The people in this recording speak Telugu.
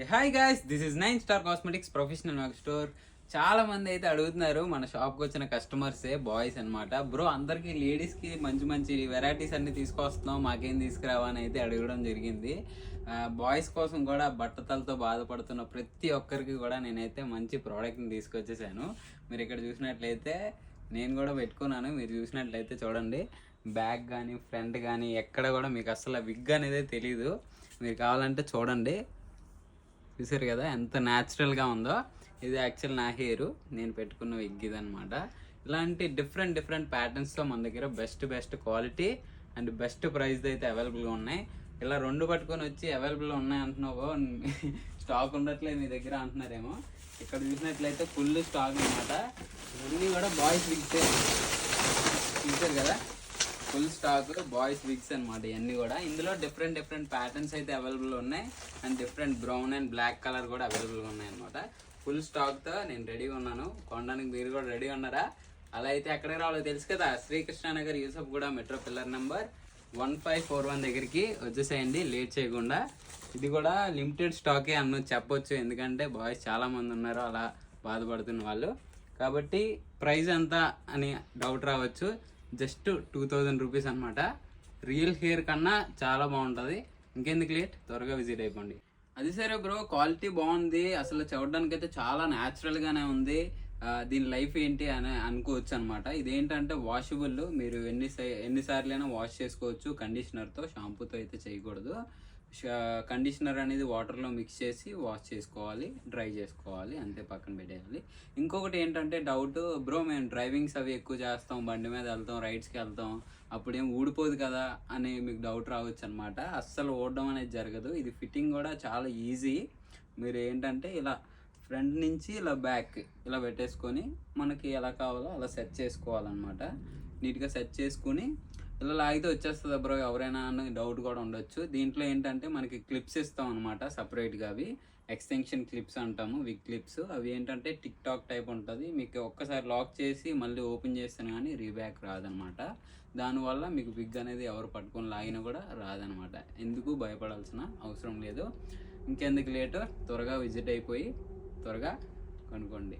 Hi guys, this is 9 star cosmetics professional makeup store. చాలా మంది అయితే అడుగుతున్నారు, మన షాప్కి వచ్చిన కస్టమర్సే బాయ్స్ అన్నమాట. బ్రో, అందరికి లేడీస్కి మంచి మంచి వెరైటీస్ అన్ని తీసుకొస్తున్నాం, మాకేం తీసుకురావా అని అయితే అడగడం జరిగింది. బాయ్స్ కోసం కూడా బట్టతలతో బాధపడుతున్న ప్రతి ఒక్కరికి కూడా నేనైతే మంచి ప్రోడక్ట్ని తీసుకొచ్చేసాను. మీరు ఇక్కడ చూసినట్లయితే నేను కూడా పెట్టుకున్నాను. మీరు చూసినట్లయితే చూడండి, బ్యాక్ కానీ ఫ్రంట్ కానీ ఎక్కడ కూడా మీకు అసలు విగ్ అనేది తెలీదు. మీరు కావాలంటే చూడండి. చూసారు కదా ఎంత న్యాచురల్గా ఉందో. ఇది యాక్చువల్ నా హెయిర్, నేను పెట్టుకున్న విగ్ ఇది అనమాట. ఇలాంటి డిఫరెంట్ ప్యాటర్న్స్తో మన దగ్గర best quality and best price అయితే అవైలబుల్గా ఉన్నాయి. ఇలా రెండు పట్టుకొని వచ్చి అవైలబుల్ ఉన్నాయి అంటున్నావు, స్టాక్ ఉండట్లేదు మీ దగ్గర అంటున్నారేమో. ఇక్కడ చూసినట్లయితే ఫుల్ స్టాక్ అనమాట. ఇవన్నీ కూడా బాయ్స్ విగ్సే. చూసారు కదా, ఫుల్ స్టాక్ బాయ్స్ విగ్స్ అనమాట. ఇవన్నీ కూడా ఇందులో డిఫరెంట్ ప్యాటర్న్స్ అయితే అవైలబుల్ ఉన్నాయి and different brown and black colour కూడా అవైలబుల్గా ఉన్నాయి అనమాట. ఫుల్ స్టాక్తో నేను రెడీగా ఉన్నాను. కొనడానికి మీరు కూడా రెడీ ఉన్నారా? అలా అయితే ఎక్కడికి రావాలో తెలుసు కదా, శ్రీకృష్ణానగర్ యూసఫ్ కూడా మెట్రో పిల్లర్ నెంబర్ 1541 దగ్గరికి వచ్చేసేయండి లేట్ చేయకుండా. ఇది కూడా లిమిటెడ్ స్టాకే అన్న చెప్పొచ్చు, ఎందుకంటే బాయ్స్ చాలామంది ఉన్నారు అలా బాధపడుతున్న వాళ్ళు. కాబట్టి ప్రైస్ ఎంత అని డౌట్ రావచ్చు. జస్ట్ 2000 రూపీస్ అనమాట. రియల్ హెయిర్ కన్నా చాలా బాగుంటుంది. ఇంకెందుకు లేట్, త్వరగా విజిట్ అయిపోండి. అది సరే బ్రో, క్వాలిటీ బాగుంది, అసలు చూడడానికి అయితే చాలా న్యాచురల్గానే ఉంది. దీని లైఫ్ ఏంటి అని అనుకోవచ్చు అనమాట. ఇదేంటంటే వాషబుల్, మీరు ఎన్నిసార్లైనా వాష్ చేసుకోవచ్చు. కండిషనర్తో, షాంపూతో అయితే చేయకూడదు. కండిషనర్ అనేది వాటర్లో మిక్స్ చేసి వాష్ చేసుకోవాలి, డ్రై చేసుకోవాలి, అంతే, పక్కన పెట్టేయాలి. ఇంకొకటి ఏంటంటే డౌట్, బ్రో మేము డ్రైవింగ్స్ అవి ఎక్కువ చేస్తాం, బండి మీద వెళ్తాం, రైడ్స్కి వెళ్తాం, అప్పుడేం ఊడిపోదు కదా అని మీకు డౌట్ రావచ్చు అనమాట. అస్సలు ఊడడం అనేది జరగదు. ఇది ఫిట్టింగ్ కూడా చాలా ఈజీ. మీరు ఏంటంటే ఇలా ఫ్రంట్ నుంచి ఇలా బ్యాక్ ఇలా పెట్టేసుకొని మనకి ఎలా కావాలో అలా సెట్ చేసుకోవాలన్నమాట. నీట్గా సెట్ చేసుకుని ఇలా లాగితే వచ్చేస్తుంది బ్రో, ఎవరైనా అని డౌట్ కూడా ఉండొచ్చు. దీంట్లో ఏంటంటే మనకి క్లిప్స్ ఇస్తాం అనమాట సపరేట్గా. అవి ఎక్స్టెన్షన్ క్లిప్స్ అంటాము, విగ్ క్లిప్స్. అవి ఏంటంటే టిక్ టాక్ టైప్ ఉంటుంది. మీకు ఒక్కసారి లాక్ చేసి మళ్ళీ ఓపెన్ చేస్తాను కానీ రీబ్యాక్ రాదనమాట. దానివల్ల మీకు విగ్ అనేది ఎవరు పట్టుకొని లాగినా కూడా రాదనమాట. ఎందుకు భయపడాల్సిన అవసరం లేదు. ఇంకెందుకు లేటు, త్వరగా విజిట్ అయిపోయి త్వరగా కొనుక్కోండి.